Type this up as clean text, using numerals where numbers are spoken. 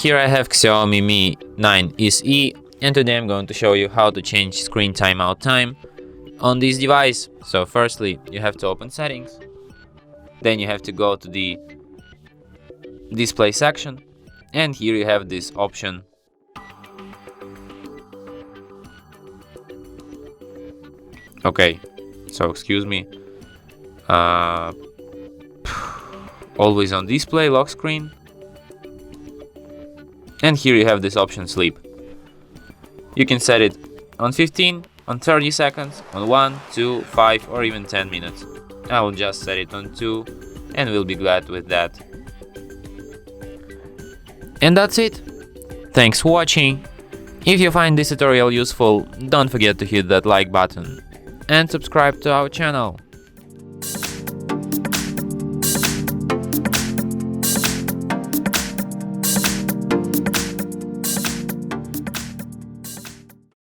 Here I have XIAOMI Mi 9 SE, and today I'm going to show you how to change screen timeout time on this device. So firstly, you have to open settings, then you have to go to the display section, and here you have this option. Okay, so excuse me. Always on display, lock screen. And here you have this option, sleep. You can set it on 15, on 30 seconds, on 1, 2, 5 or even 10 minutes. I will just set it on 2 and we'll be glad with that. And that's it. Thanks for watching. If you find this tutorial useful, don't forget to hit that like button and subscribe to our channel.